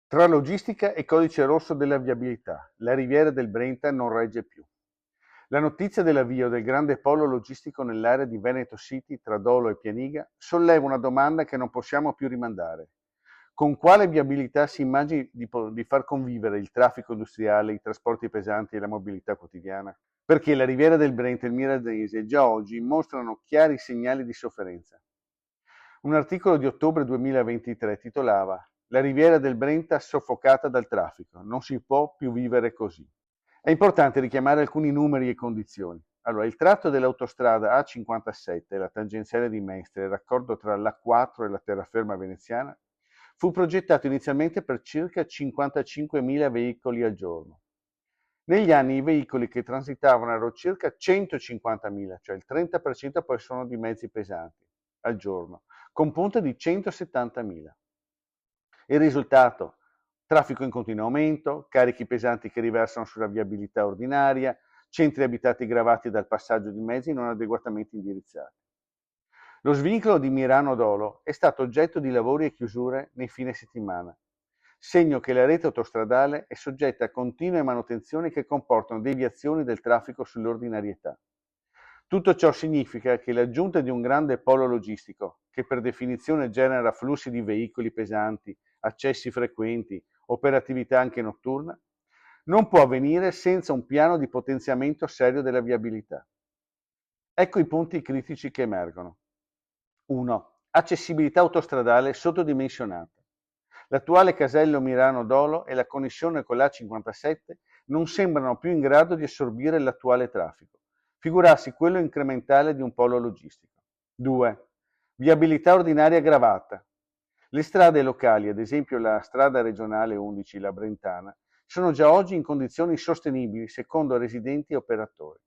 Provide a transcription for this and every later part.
Tra logistica e codice rosso della viabilità, la riviera del Brenta non regge più. La notizia dell'avvio del grande polo logistico nell'area di Veneto City tra Dolo e Pianiga solleva una domanda che non possiamo più rimandare. Con quale viabilità si immagini di far convivere il traffico industriale, i trasporti pesanti e la mobilità quotidiana? Perché la riviera del Brenta e il Miranese già oggi mostrano chiari segnali di sofferenza. Un articolo di ottobre 2023 titolava "La riviera del Brenta soffocata dal traffico, non si può più vivere così". È importante richiamare alcuni numeri e condizioni. Allora, il tratto dell'autostrada A57, la tangenziale di Mestre, il raccordo tra l'A4 e la terraferma veneziana, fu progettato inizialmente per circa 55.000 veicoli al giorno. Negli anni i veicoli che transitavano erano circa 150.000, cioè il 30% poi sono di mezzi pesanti al giorno, con punte di 170.000. Il risultato? Traffico in continuo aumento, carichi pesanti che riversano sulla viabilità ordinaria, centri abitati gravati dal passaggio di mezzi non adeguatamente indirizzati. Lo svincolo di Mirano Dolo è stato oggetto di lavori e chiusure nei fine settimana, segno che la rete autostradale è soggetta a continue manutenzioni che comportano deviazioni del traffico sull'ordinarietà. Tutto ciò significa che l'aggiunta di un grande polo logistico, che per definizione genera flussi di veicoli pesanti, accessi frequenti, operatività anche notturna, non può avvenire senza un piano di potenziamento serio della viabilità. Ecco i punti critici che emergono. 1. Accessibilità autostradale sottodimensionata. L'attuale casello Mirano-Dolo e la connessione con l'A57 non sembrano più in grado di assorbire l'attuale traffico, figurarsi quello incrementale di un polo logistico. 2. Viabilità ordinaria aggravata. Le strade locali, ad esempio la strada regionale 11, la Brentana, sono già oggi in condizioni sostenibili secondo residenti e operatori.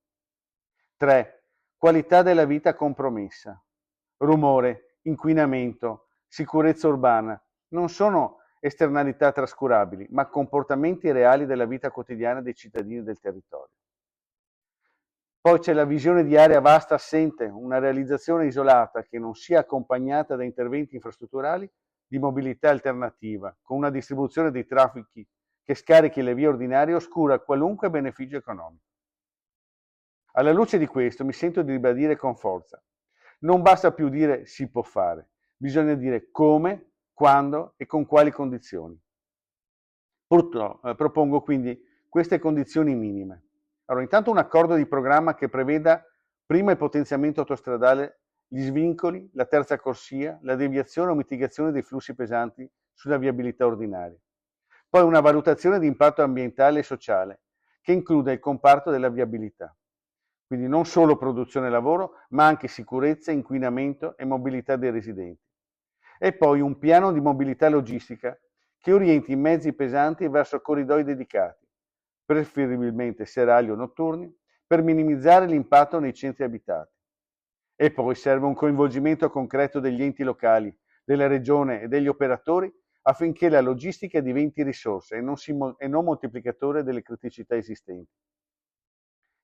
3. Qualità della vita compromessa. Rumore, inquinamento, sicurezza urbana non sono esternalità trascurabili, ma comportamenti reali della vita quotidiana dei cittadini del territorio. Poi c'è la visione di area vasta assente, una realizzazione isolata che non sia accompagnata da interventi infrastrutturali di mobilità alternativa, con una distribuzione dei traffici che scarichi le vie ordinarie oscura qualunque beneficio economico. Alla luce di questo mi sento di ribadire con forza: non basta più dire si può fare, bisogna dire come, quando e con quali condizioni. Propongo quindi queste condizioni minime. Allora, intanto un accordo di programma che preveda prima il potenziamento autostradale, gli svincoli, la terza corsia, la deviazione o mitigazione dei flussi pesanti sulla viabilità ordinaria. Poi una valutazione di impatto ambientale e sociale che includa il comparto della viabilità. Quindi non solo produzione e lavoro, ma anche sicurezza, inquinamento e mobilità dei residenti. E poi un piano di mobilità logistica che orienti i mezzi pesanti verso corridoi dedicati, preferibilmente serali o notturni, per minimizzare l'impatto nei centri abitati. E poi serve un coinvolgimento concreto degli enti locali, della regione e degli operatori affinché la logistica diventi risorsa e non moltiplicatore delle criticità esistenti.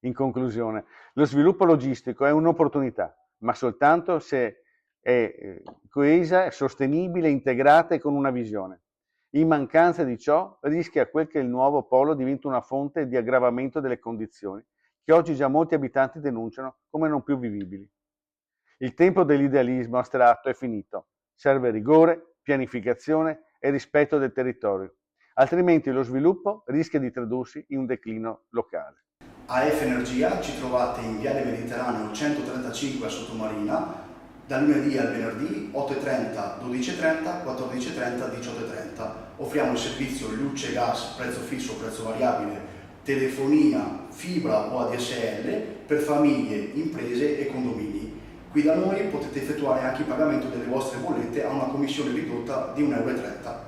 In conclusione, lo sviluppo logistico è un'opportunità, ma soltanto se è coesa, sostenibile, integrata e con una visione. In mancanza di ciò rischia quel che il nuovo polo diventa una fonte di aggravamento delle condizioni che oggi già molti abitanti denunciano come non più vivibili. Il tempo dell'idealismo astratto è finito. Serve rigore, pianificazione e rispetto del territorio, altrimenti lo sviluppo rischia di tradursi in un declino locale. AF Energia ci trovate in Viale Mediterraneo 135 a Sottomarina, dal lunedì al venerdì 8.30, 12.30, 14.30, 18.30. Offriamo il servizio luce, gas, prezzo fisso, prezzo variabile, telefonia, fibra o ADSL per famiglie, imprese e condomini. Qui da noi potete effettuare anche il pagamento delle vostre bollette a una commissione ridotta di 1,30 euro.